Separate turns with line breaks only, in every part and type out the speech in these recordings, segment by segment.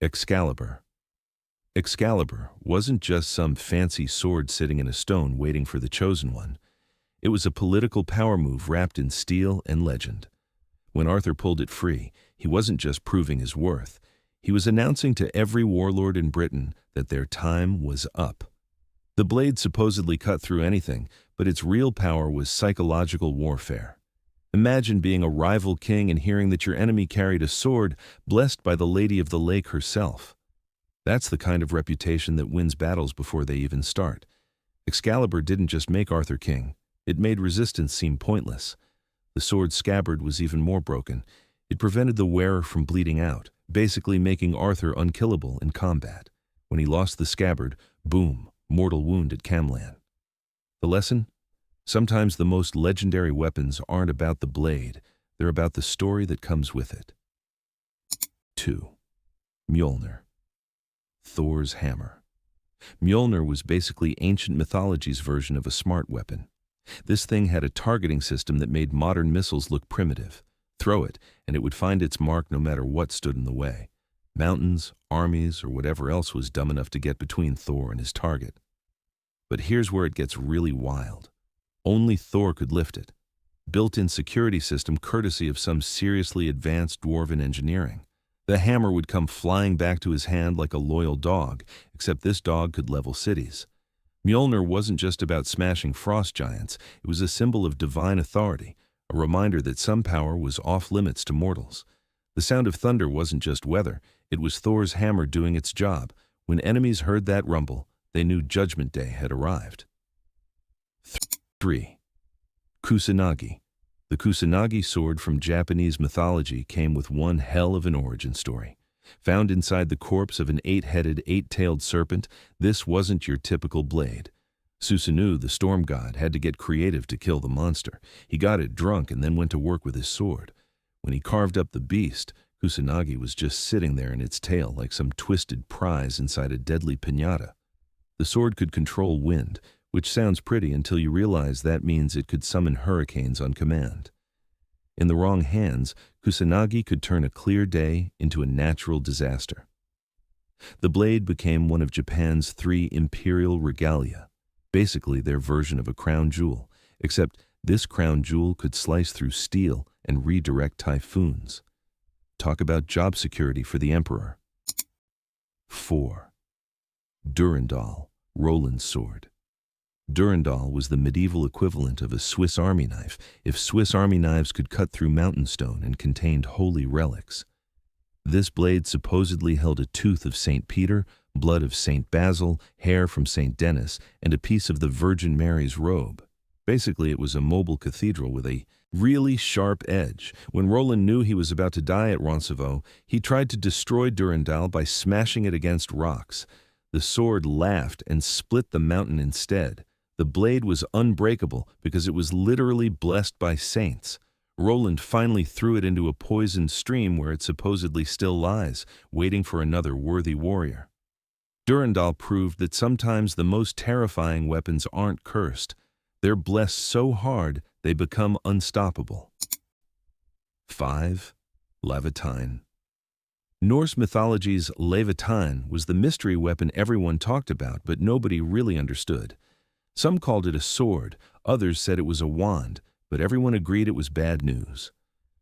Excalibur. Excalibur wasn't just some fancy sword sitting in a stone waiting for the chosen one. It was a political power move wrapped in steel and legend. When Arthur pulled it free, he wasn't just proving his worth. He was announcing to every warlord in Britain that their time was up. The blade supposedly cut through anything, but its real power was psychological warfare. Imagine being a rival king and hearing that your enemy carried a sword blessed by the Lady of the Lake herself. That's the kind of reputation that wins battles before they even start. Excalibur didn't just make Arthur king, it made resistance seem pointless. The sword's scabbard was even more broken. It prevented the wearer from bleeding out, basically making Arthur unkillable in combat. When he lost the scabbard, boom, mortal wound at Camlann. The lesson? Sometimes the most legendary weapons aren't about the blade, they're about the story that comes with it. 2. Mjolnir. Thor's hammer. Mjolnir was basically ancient mythology's version of a smart weapon. This thing had a targeting system that made modern missiles look primitive. Throw it, and it would find its mark no matter what stood in the way. Mountains, armies, or whatever else was dumb enough to get between Thor and his target. But here's where it gets really wild. Only Thor could lift it. Built-in security system courtesy of some seriously advanced dwarven engineering. The hammer would come flying back to his hand like a loyal dog, except this dog could level cities. Mjolnir wasn't just about smashing frost giants, it was a symbol of divine authority, a reminder that some power was off-limits to mortals. The sound of thunder wasn't just weather, it was Thor's hammer doing its job. When enemies heard that rumble, they knew Judgment Day had arrived. 3. Kusanagi. The Kusanagi sword from Japanese mythology came with one hell of an origin story. Found inside the corpse of an 8-headed, 8-tailed serpent, this wasn't your typical blade. Susanoo, the storm god, had to get creative to kill the monster. He got it drunk and then went to work with his sword. When he carved up the beast, Kusanagi was just sitting there in its tail like some twisted prize inside a deadly piñata. The sword could control wind, which sounds pretty until you realize that means it could summon hurricanes on command. In the wrong hands, Kusanagi could turn a clear day into a natural disaster. The blade became one of Japan's 3 imperial regalia, basically their version of a crown jewel, except this crown jewel could slice through steel and redirect typhoons. Talk about job security for the emperor. 4. Durandal, Roland's sword. Durandal was the medieval equivalent of a Swiss Army knife, if Swiss Army knives could cut through mountain stone and contained holy relics. This blade supposedly held a tooth of St. Peter, blood of St. Basil, hair from St. Denis, and a piece of the Virgin Mary's robe. Basically, it was a mobile cathedral with a really sharp edge. When Roland knew he was about to die at Roncevaux, he tried to destroy Durandal by smashing it against rocks. The sword laughed and split the mountain instead. The blade was unbreakable because it was literally blessed by saints. Roland finally threw it into a poisoned stream where it supposedly still lies, waiting for another worthy warrior. Durandal proved that sometimes the most terrifying weapons aren't cursed. They're blessed so hard they become unstoppable. 5. Laevateinn. Norse mythology's Laevateinn was the mystery weapon everyone talked about, but nobody really understood. Some called it a sword, others said it was a wand, but everyone agreed it was bad news.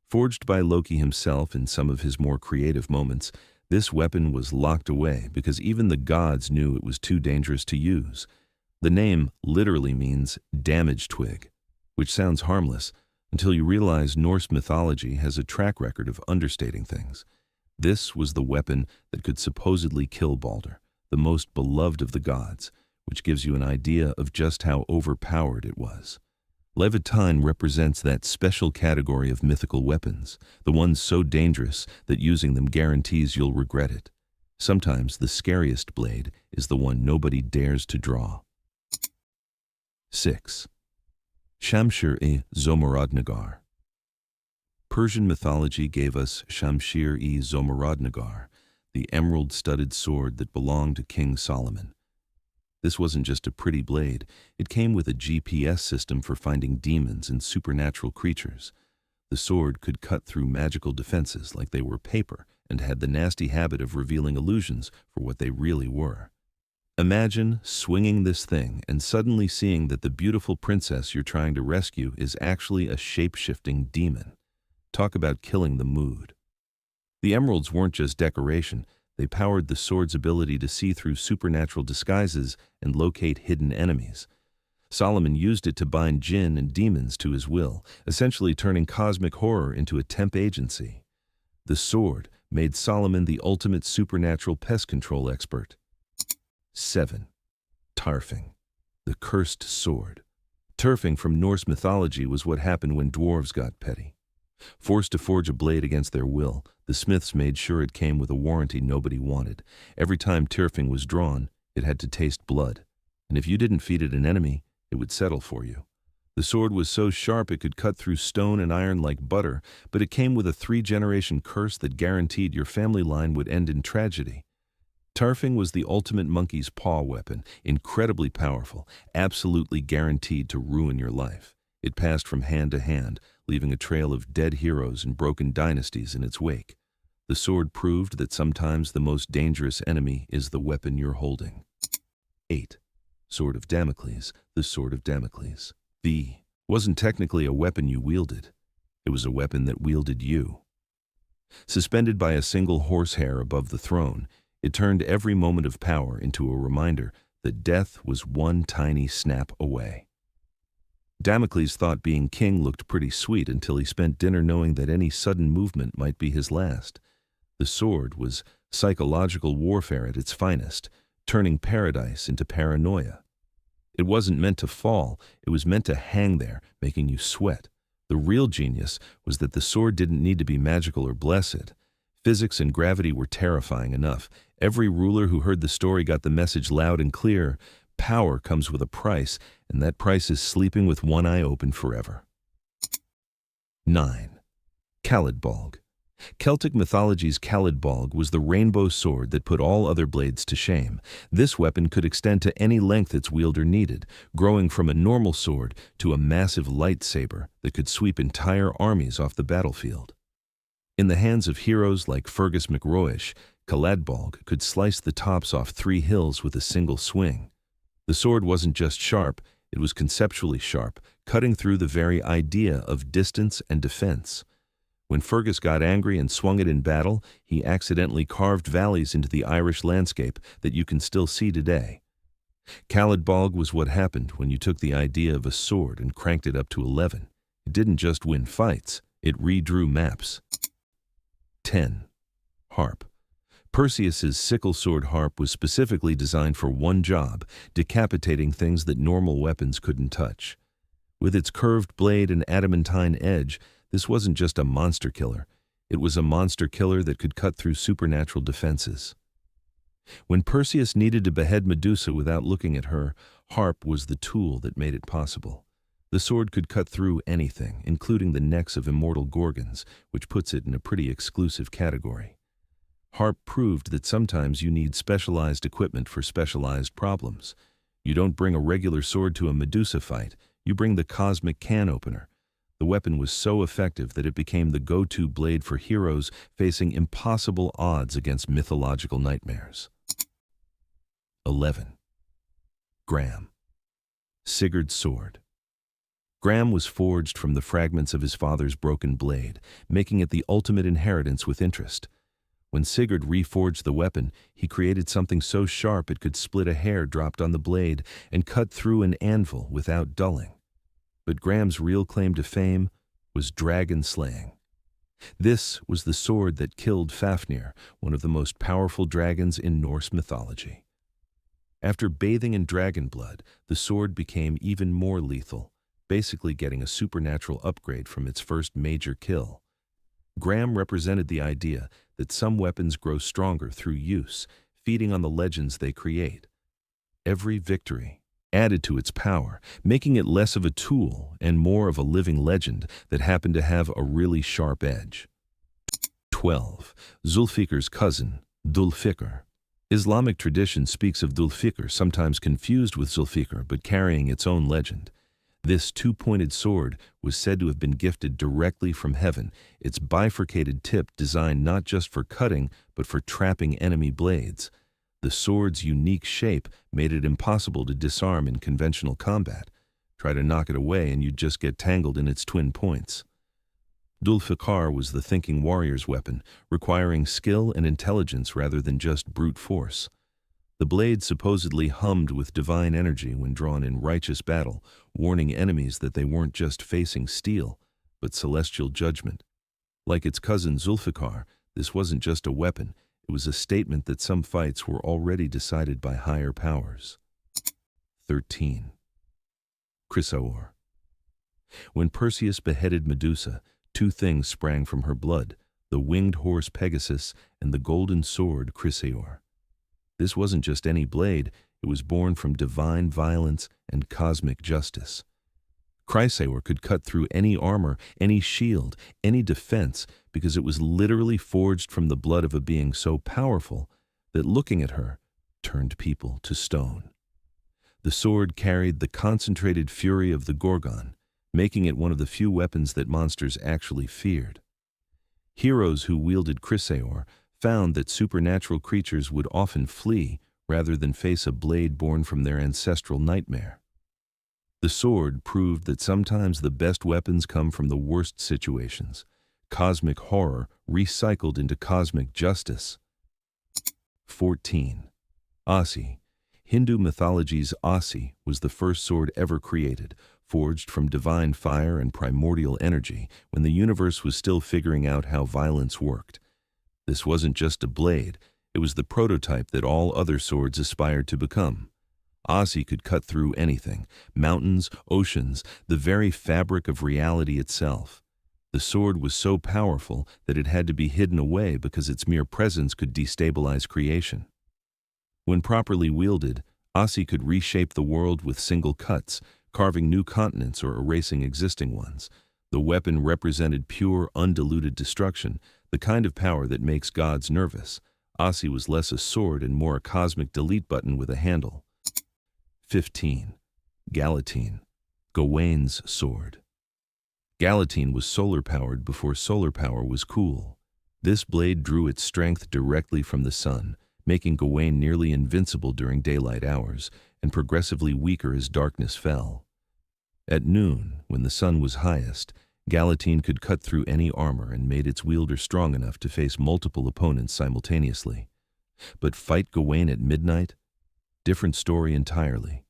Forged by Loki himself in some of his more creative moments, this weapon was locked away because even the gods knew it was too dangerous to use. The name literally means damage twig, which sounds harmless until you realize Norse mythology has a track record of understating things. This was the weapon that could supposedly kill Balder, the most beloved of the gods, which gives you an idea of just how overpowered it was. Laevateinn represents that special category of mythical weapons, the ones so dangerous that using them guarantees you'll regret it. Sometimes the scariest blade is the one nobody dares to draw. 6. Shamshir-e Zomorrodnegar. Persian mythology gave us Shamshir-e Zomorrodnegar, the emerald-studded sword that belonged to King Solomon. This wasn't just a pretty blade, it came with a GPS system for finding demons and supernatural creatures. The sword could cut through magical defenses like they were paper and had the nasty habit of revealing illusions for what they really were. Imagine swinging this thing and suddenly seeing that the beautiful princess you're trying to rescue is actually a shape-shifting demon. Talk about killing the mood. The emeralds weren't just decoration, they powered the sword's ability to see through supernatural disguises and locate hidden enemies. Solomon used it to bind jinn and demons to his will, essentially turning cosmic horror into a temp agency. The sword made Solomon the ultimate supernatural pest control expert. 7. Tyrfing, the cursed sword. Tyrfing from Norse mythology was what happened when dwarves got petty. Forced to forge a blade against their will, the smiths made sure it came with a warranty nobody wanted. Every time Tyrfing was drawn, it had to taste blood, and if you didn't feed it an enemy, it would settle for you. The sword was so sharp it could cut through stone and iron like butter, but it came with a 3-generation curse that guaranteed your family line would end in tragedy. Tyrfing was the ultimate monkey's paw weapon, incredibly powerful, absolutely guaranteed to ruin your life. It passed from hand to hand, leaving a trail of dead heroes and broken dynasties in its wake. The sword proved that sometimes the most dangerous enemy is the weapon you're holding. 8. Sword of Damocles, the Sword of Damocles. Wasn't technically a weapon you wielded. It was a weapon that wielded you. Suspended by a single horsehair above the throne, it turned every moment of power into a reminder that death was one tiny snap away. Damocles thought being king looked pretty sweet until he spent dinner knowing that any sudden movement might be his last. The sword was psychological warfare at its finest, turning paradise into paranoia. It wasn't meant to fall, it was meant to hang there, making you sweat. The real genius was that the sword didn't need to be magical or blessed. Physics and gravity were terrifying enough. Every ruler who heard the story got the message loud and clear. Power comes with a price, and that price is sleeping with one eye open forever. 9. Caladbolg. Celtic mythology's Caladbolg was the rainbow sword that put all other blades to shame. This weapon could extend to any length its wielder needed, growing from a normal sword to a massive lightsaber that could sweep entire armies off the battlefield. In the hands of heroes like Fergus MacRoish, Caladbolg could slice the tops off 3 hills with a single swing. The sword wasn't just sharp, it was conceptually sharp, cutting through the very idea of distance and defense. When Fergus got angry and swung it in battle, he accidentally carved valleys into the Irish landscape that you can still see today. Caladbolg was what happened when you took the idea of a sword and cranked it up to 11. It didn't just win fights, it redrew maps. 10. Harpe. Perseus's sickle sword harp was specifically designed for one job, decapitating things that normal weapons couldn't touch. With its curved blade and adamantine edge, this wasn't just a monster killer, it was a monster killer that could cut through supernatural defenses. When Perseus needed to behead Medusa without looking at her, Harpe was the tool that made it possible. The sword could cut through anything, including the necks of immortal gorgons, which puts it in a pretty exclusive category. Harpe proved that sometimes you need specialized equipment for specialized problems. You don't bring a regular sword to a Medusa fight, you bring the cosmic can opener. The weapon was so effective that it became the go-to blade for heroes facing impossible odds against mythological nightmares. 11. Gram. Sigurd's sword. Gram was forged from the fragments of his father's broken blade, making it the ultimate inheritance with interest. When Sigurd reforged the weapon, he created something so sharp it could split a hair dropped on the blade and cut through an anvil without dulling. But Gram's real claim to fame was dragon slaying. This was the sword that killed Fafnir, one of the most powerful dragons in Norse mythology. After bathing in dragon blood, the sword became even more lethal, basically getting a supernatural upgrade from its first major kill. Gram represented the idea that some weapons grow stronger through use, feeding on the legends they create. Every victory added to its power, making it less of a tool and more of a living legend that happened to have a really sharp edge. 12. Zulfikar's cousin, Dhul-Fiqar. Islamic tradition speaks of Dhul-Fiqar, sometimes confused with Zulfikar but carrying its own legend. This two-pointed sword was said to have been gifted directly from heaven, its bifurcated tip designed not just for cutting, but for trapping enemy blades. The sword's unique shape made it impossible to disarm in conventional combat. Try to knock it away and you'd just get tangled in its twin points. Dhul-Fiqar was the thinking warrior's weapon, requiring skill and intelligence rather than just brute force. The blade supposedly hummed with divine energy when drawn in righteous battle, warning enemies that they weren't just facing steel, but celestial judgment. Like its cousin Zulfikar, this wasn't just a weapon, it was a statement that some fights were already decided by higher powers. 13. Chrysaor. When Perseus beheaded Medusa, two things sprang from her blood, the winged horse Pegasus and the golden sword Chrysaor. This wasn't just any blade, it was born from divine violence and cosmic justice. Chrysaor could cut through any armor, any shield, any defense, because it was literally forged from the blood of a being so powerful that looking at her turned people to stone. The sword carried the concentrated fury of the Gorgon, making it one of the few weapons that monsters actually feared. Heroes who wielded Chrysaor found that supernatural creatures would often flee rather than face a blade born from their ancestral nightmare. The sword proved that sometimes the best weapons come from the worst situations, cosmic horror recycled into cosmic justice. 14. Asi. Hindu mythology's Asi was the first sword ever created, forged from divine fire and primordial energy when the universe was still figuring out how violence worked. This wasn't just a blade, it was the prototype that all other swords aspired to become. Asi could cut through anything, mountains, oceans, the very fabric of reality itself. The sword was so powerful that it had to be hidden away because its mere presence could destabilize creation. When properly wielded, Asi could reshape the world with single cuts, carving new continents or erasing existing ones. The weapon represented pure, undiluted destruction, the kind of power that makes gods nervous. Asi was less a sword and more a cosmic delete button with a handle. 15. Galatine. Gawain's sword. Galatine was solar-powered before solar power was cool. This blade drew its strength directly from the sun, making Gawain nearly invincible during daylight hours, and progressively weaker as darkness fell. At noon, when the sun was highest, Galatine could cut through any armor and made its wielder strong enough to face multiple opponents simultaneously. But fight Gawain at midnight? Different story entirely.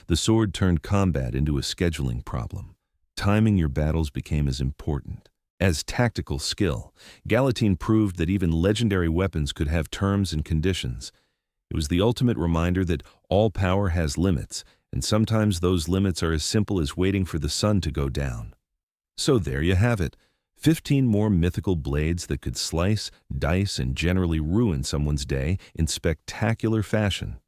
The sword turned combat into a scheduling problem. Timing your battles became as important as tactical skill. Galatine proved that even legendary weapons could have terms and conditions. It was the ultimate reminder that all power has limits, and sometimes those limits are as simple as waiting for the sun to go down. So there you have it, 15 more mythical blades that could slice, dice, and generally ruin someone's day in spectacular fashion.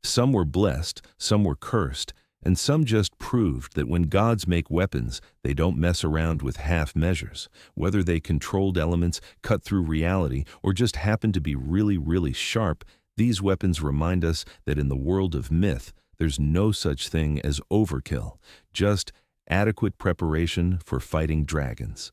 Some were blessed, some were cursed, and some just proved that when gods make weapons, they don't mess around with half measures. Whether they controlled elements, cut through reality, or just happen to be really, really sharp, these weapons remind us that in the world of myth, there's no such thing as overkill, just adequate preparation for fighting dragons.